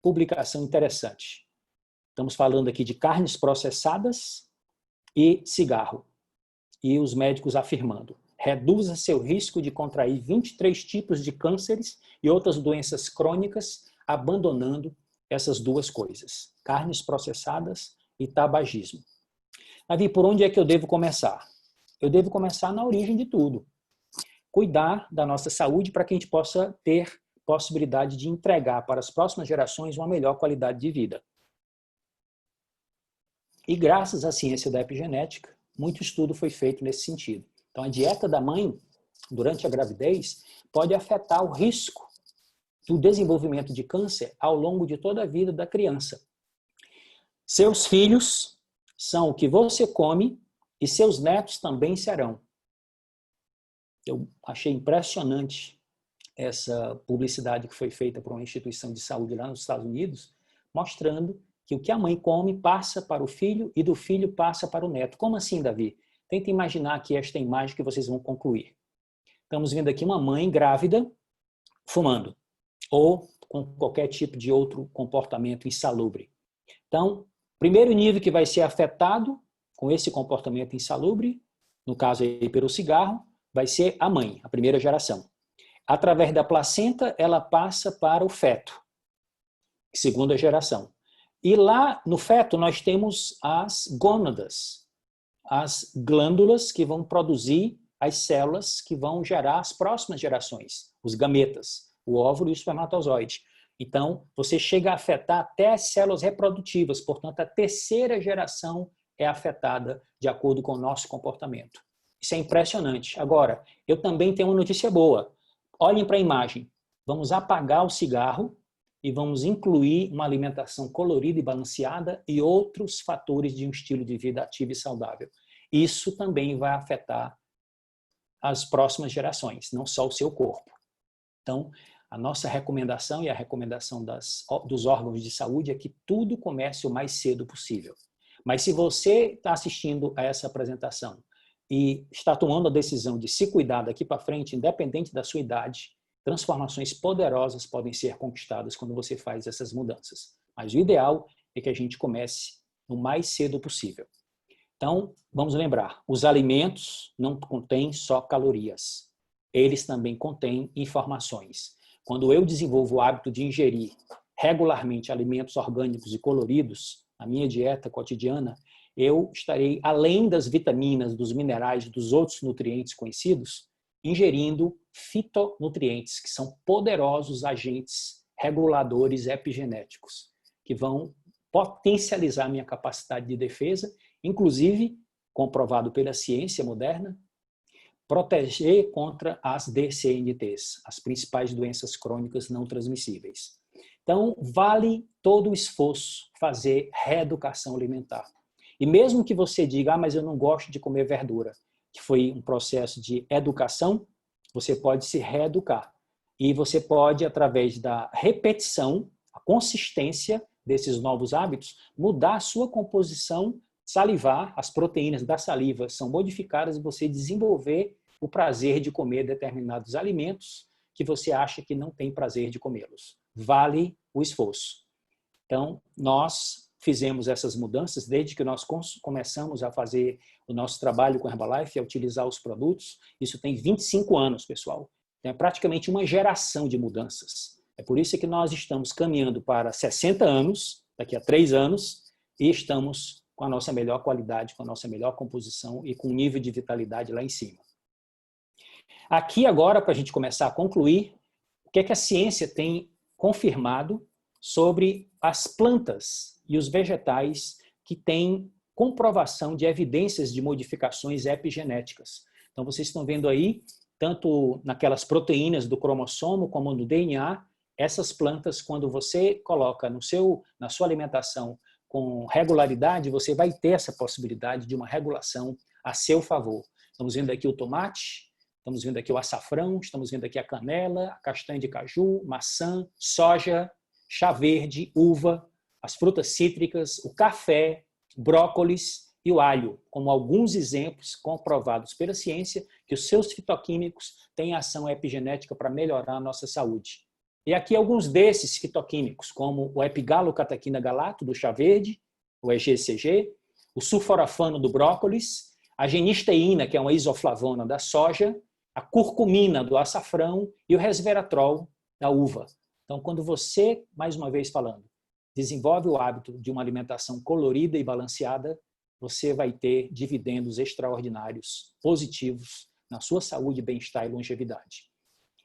publicação interessante. Estamos falando aqui de carnes processadas e cigarro. E os médicos afirmando: reduza seu risco de contrair 23 tipos de cânceres e outras doenças crônicas, abandonando essas duas coisas, carnes processadas e tabagismo. Davi, por onde é que eu devo começar? Eu devo começar na origem de tudo. Cuidar da nossa saúde para que a gente possa ter possibilidade de entregar para as próximas gerações uma melhor qualidade de vida. E graças à ciência da epigenética, muito estudo foi feito nesse sentido. Então, a dieta da mãe, durante a gravidez, pode afetar o risco do desenvolvimento de câncer ao longo de toda a vida da criança. Seus filhos são o que você come e seus netos também serão. Eu achei impressionante essa publicidade que foi feita por uma instituição de saúde lá nos Estados Unidos, mostrando que o que a mãe come passa para o filho e do filho passa para o neto. Como assim, Davi? Tenta imaginar aqui esta imagem que vocês vão concluir. Estamos vendo aqui uma mãe grávida fumando. ou com qualquer tipo de outro comportamento insalubre. Então, primeiro nível que vai ser afetado com esse comportamento insalubre, no caso aí pelo cigarro, vai ser a mãe, a primeira geração. Através da placenta, ela passa para o feto, segunda geração. E lá no feto nós temos as gônadas, as glândulas que vão produzir as células que vão gerar as próximas gerações, os gametas, o óvulo e o espermatozoide. Então, você chega a afetar até as células reprodutivas, portanto, a terceira geração é afetada de acordo com o nosso comportamento. Isso é impressionante. Agora, eu também tenho uma notícia boa. Olhem para a imagem. Vamos apagar o cigarro e vamos incluir uma alimentação colorida e balanceada e outros fatores de um estilo de vida ativo e saudável. Isso também vai afetar as próximas gerações, não só o seu corpo. Então, a nossa recomendação e a recomendação dos órgãos de saúde é que tudo comece o mais cedo possível. Mas se você está assistindo a essa apresentação e está tomando a decisão de se cuidar daqui para frente, independente da sua idade, transformações poderosas podem ser conquistadas quando você faz essas mudanças. Mas o ideal é que a gente comece o mais cedo possível. Então, vamos lembrar, os alimentos não contêm só calorias. Eles também contêm informações. Quando eu desenvolvo o hábito de ingerir regularmente alimentos orgânicos e coloridos na minha dieta cotidiana, eu estarei, além das vitaminas, dos minerais, dos outros nutrientes conhecidos, ingerindo fitonutrientes, que são poderosos agentes reguladores epigenéticos, que vão potencializar a minha capacidade de defesa, inclusive, comprovado pela ciência moderna, proteger contra as DCNTs, as principais doenças crônicas não transmissíveis. Então, vale todo o esforço fazer reeducação alimentar. E mesmo que você diga, mas eu não gosto de comer verdura, que foi um processo de educação, você pode se reeducar. E você pode, através da repetição, a consistência desses novos hábitos, mudar a sua composição salivar, as proteínas da saliva são modificadas e você desenvolver o prazer de comer determinados alimentos que você acha que não tem prazer de comê-los. Vale o esforço. Então, nós fizemos essas mudanças desde que nós começamos a fazer o nosso trabalho com Herbalife, a utilizar os produtos. Isso tem 25 anos, pessoal. Então, é praticamente uma geração de mudanças. É por isso que nós estamos caminhando para 60 anos, daqui a 3 anos, e estamos com a nossa melhor qualidade, com a nossa melhor composição e com um nível de vitalidade lá em cima. Aqui agora, para a gente começar a concluir, o que é que a ciência tem confirmado sobre as plantas e os vegetais que têm comprovação de evidências de modificações epigenéticas. Então, vocês estão vendo aí, tanto naquelas proteínas do cromossomo como no DNA, essas plantas, quando você coloca na sua alimentação com regularidade, você vai ter essa possibilidade de uma regulação a seu favor. Estamos vendo aqui o tomate, estamos vendo aqui o açafrão, estamos vendo aqui a canela, a castanha de caju, maçã, soja, chá verde, uva, as frutas cítricas, o café, brócolis e o alho, como alguns exemplos comprovados pela ciência que os seus fitoquímicos têm ação epigenética para melhorar a nossa saúde. E aqui alguns desses fitoquímicos, como o epigalocatequina galato, do chá verde, o EGCG, o sulforafano do brócolis, a genisteína, que é uma isoflavona da soja, a curcumina do açafrão e o resveratrol da uva. Então, quando você, mais uma vez falando, desenvolve o hábito de uma alimentação colorida e balanceada, você vai ter dividendos extraordinários, positivos, na sua saúde, bem-estar e longevidade.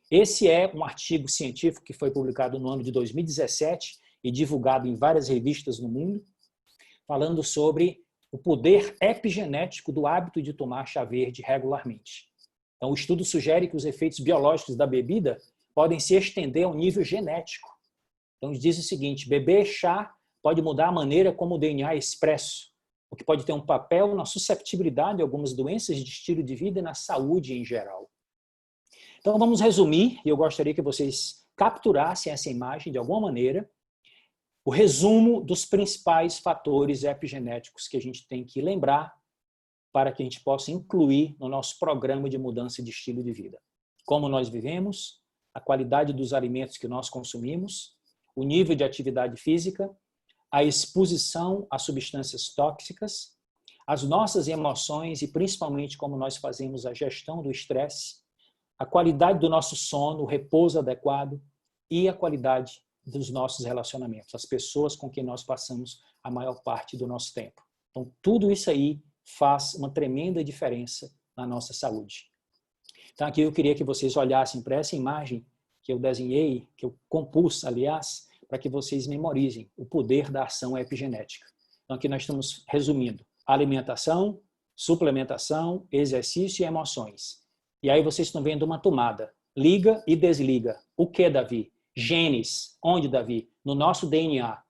Esse é um artigo científico que foi publicado no ano de 2017 e divulgado em várias revistas no mundo, falando sobre o poder epigenético do hábito de tomar chá verde regularmente. Então, o estudo sugere que os efeitos biológicos da bebida podem se estender ao nível genético. Então, diz o seguinte, beber chá pode mudar a maneira como o DNA é expresso, o que pode ter um papel na susceptibilidade a algumas doenças de estilo de vida e na saúde em geral. Então, vamos resumir, e eu gostaria que vocês capturassem essa imagem de alguma maneira, o resumo dos principais fatores epigenéticos que a gente tem que lembrar para que a gente possa incluir no nosso programa de mudança de estilo de vida. Como nós vivemos, a qualidade dos alimentos que nós consumimos, o nível de atividade física, a exposição a substâncias tóxicas, as nossas emoções e principalmente como nós fazemos a gestão do estresse, a qualidade do nosso sono, o repouso adequado e a qualidade dos nossos relacionamentos, as pessoas com quem nós passamos a maior parte do nosso tempo. Então, tudo isso aí faz uma tremenda diferença na nossa saúde. Então, aqui eu queria que vocês olhassem para essa imagem que eu desenhei, que eu compus, aliás, para que vocês memorizem o poder da ação epigenética. Então, aqui nós estamos resumindo alimentação, suplementação, exercício e emoções. E aí vocês estão vendo uma tomada. Liga e desliga. O que, Davi? Genes. Onde, Davi? No nosso DNA.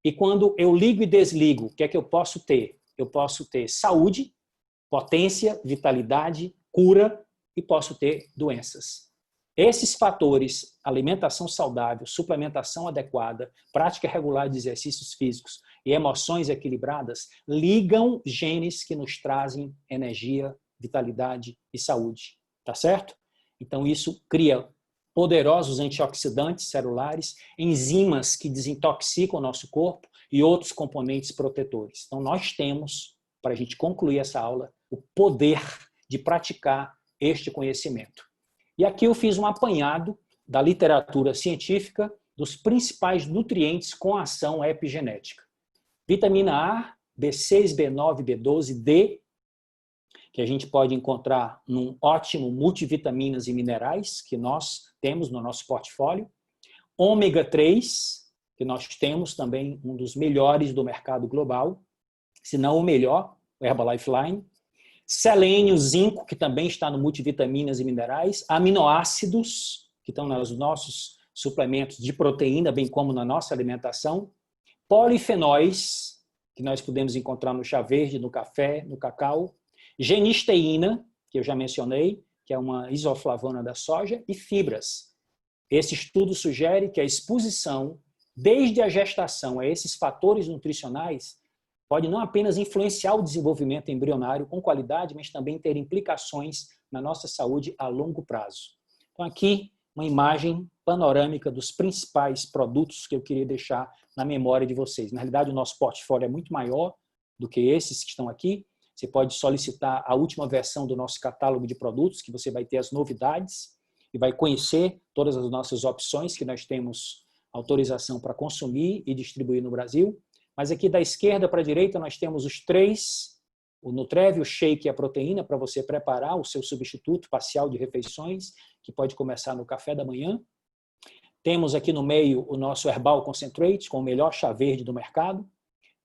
E quando eu ligo e desligo, o que é que eu posso ter? Eu posso ter saúde, potência, vitalidade, cura e posso ter doenças. Esses fatores, alimentação saudável, suplementação adequada, prática regular de exercícios físicos e emoções equilibradas, ligam genes que nos trazem energia, vitalidade e saúde. Tá certo? Então isso cria poderosos antioxidantes celulares, enzimas que desintoxicam o nosso corpo e outros componentes protetores. Então nós temos, para a gente concluir essa aula, o poder de praticar este conhecimento. E aqui eu fiz um apanhado da literatura científica dos principais nutrientes com ação epigenética. Vitamina A, B6, B9, B12, D, que a gente pode encontrar num ótimo multivitaminas e minerais que nós temos no nosso portfólio. Ômega 3, que nós temos também um dos melhores do mercado global, se não o melhor, o Herbalife Line. Selênio, zinco, que também está no multivitaminas e minerais, aminoácidos, que estão nos nossos suplementos de proteína, bem como na nossa alimentação, polifenóis, que nós podemos encontrar no chá verde, no café, no cacau, genisteína, que eu já mencionei, que é uma isoflavona da soja, e fibras. Esse estudo sugere que a exposição, desde a gestação, a esses fatores nutricionais, pode não apenas influenciar o desenvolvimento embrionário com qualidade, mas também ter implicações na nossa saúde a longo prazo. Então, aqui, uma imagem panorâmica dos principais produtos que eu queria deixar na memória de vocês. Na realidade, o nosso portfólio é muito maior do que esses que estão aqui. Você pode solicitar a última versão do nosso catálogo de produtos, que você vai ter as novidades e vai conhecer todas as nossas opções que nós temos autorização para consumir e distribuir no Brasil. Mas aqui da esquerda para a direita nós temos os três, o Nutreve, o shake e a proteína, para você preparar o seu substituto parcial de refeições, que pode começar no café da manhã. Temos aqui no meio o nosso Herbal Concentrate, com o melhor chá verde do mercado.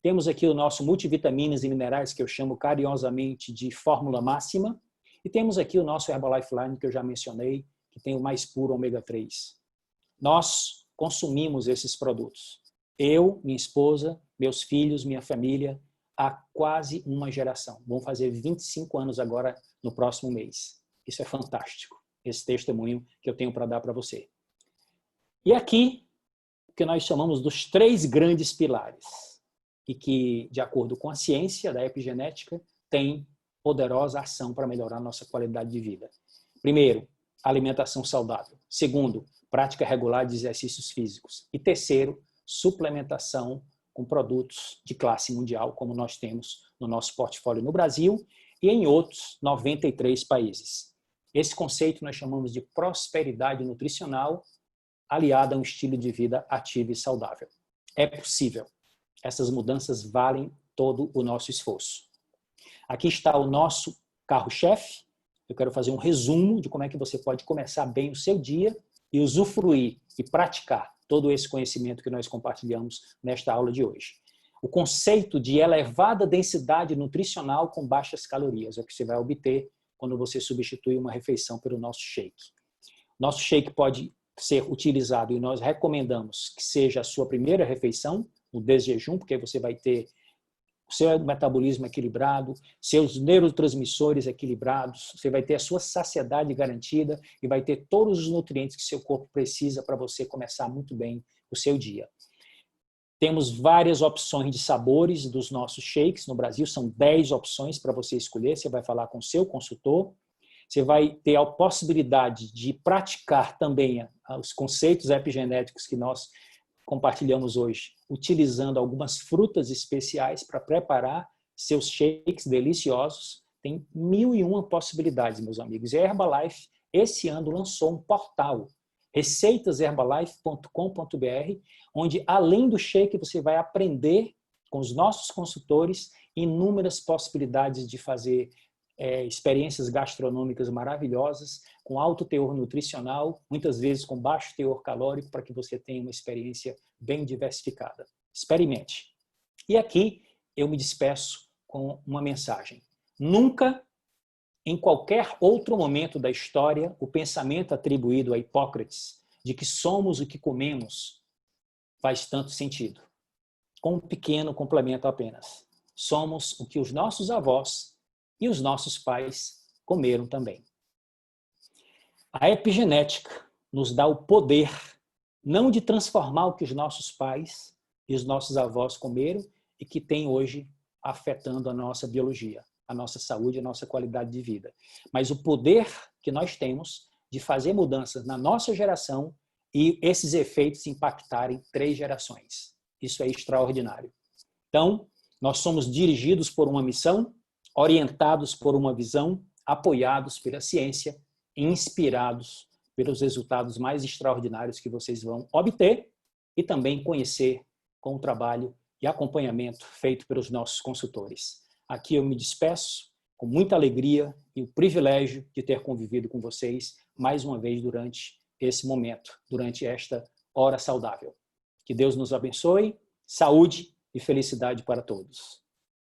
Temos aqui o nosso multivitaminas e minerais, que eu chamo carinhosamente de fórmula máxima. E temos aqui o nosso Herbalife Line, que eu já mencionei, que tem o mais puro ômega 3. Nós consumimos esses produtos. Eu, minha esposa, meus filhos, minha família, há quase uma geração. Vão fazer 25 anos agora no próximo mês. Isso é fantástico, esse testemunho que eu tenho para dar para você. E aqui, o que nós chamamos dos 3 grandes pilares, e que, de acordo com a ciência da epigenética, tem poderosa ação para melhorar a nossa qualidade de vida. Primeiro, alimentação saudável. Segundo, prática regular de exercícios físicos. E terceiro, suplementação com produtos de classe mundial, como nós temos no nosso portfólio no Brasil e em outros 93 países. Esse conceito nós chamamos de prosperidade nutricional aliada a um estilo de vida ativo e saudável. É possível. Essas mudanças valem todo o nosso esforço. Aqui está o nosso carro-chefe. Eu quero fazer um resumo de como é que você pode começar bem o seu dia e usufruir e praticar todo esse conhecimento que nós compartilhamos nesta aula de hoje. O conceito de elevada densidade nutricional com baixas calorias é o que você vai obter quando você substitui uma refeição pelo nosso shake. Nosso shake pode ser utilizado e nós recomendamos que seja a sua primeira refeição, o desjejum, porque você vai ter o seu metabolismo equilibrado, seus neurotransmissores equilibrados, você vai ter a sua saciedade garantida e vai ter todos os nutrientes que seu corpo precisa para você começar muito bem o seu dia. Temos várias opções de sabores dos nossos shakes no Brasil, são 10 opções para você escolher, você vai falar com o seu consultor. Você vai ter a possibilidade de praticar também os conceitos epigenéticos que nós compartilhamos hoje, utilizando algumas frutas especiais para preparar seus shakes deliciosos. Tem 1001 possibilidades, meus amigos. E a Herbalife, esse ano, lançou um portal, receitaserbalife.com.br, onde, além do shake, você vai aprender com os nossos consultores inúmeras possibilidades de fazer experiências gastronômicas maravilhosas, com alto teor nutricional, muitas vezes com baixo teor calórico, para que você tenha uma experiência bem diversificada. Experimente. E aqui eu me despeço com uma mensagem. Nunca, em qualquer outro momento da história, o pensamento atribuído a Hipócrates de que somos o que comemos faz tanto sentido. Com um pequeno complemento apenas. Somos o que os nossos avós e os nossos pais comeram também. A epigenética nos dá o poder não de transformar o que os nossos pais e os nossos avós comeram e que tem hoje afetando a nossa biologia, a nossa saúde, a nossa qualidade de vida, mas o poder que nós temos de fazer mudanças na nossa geração e esses efeitos impactarem 3 gerações. Isso é extraordinário. Então, nós somos dirigidos por uma missão, orientados por uma visão, apoiados pela ciência, inspirados pelos resultados mais extraordinários que vocês vão obter e também conhecer com o trabalho e acompanhamento feito pelos nossos consultores. Aqui eu me despeço com muita alegria e o privilégio de ter convivido com vocês mais uma vez durante esse momento, durante esta hora saudável. Que Deus nos abençoe, saúde e felicidade para todos.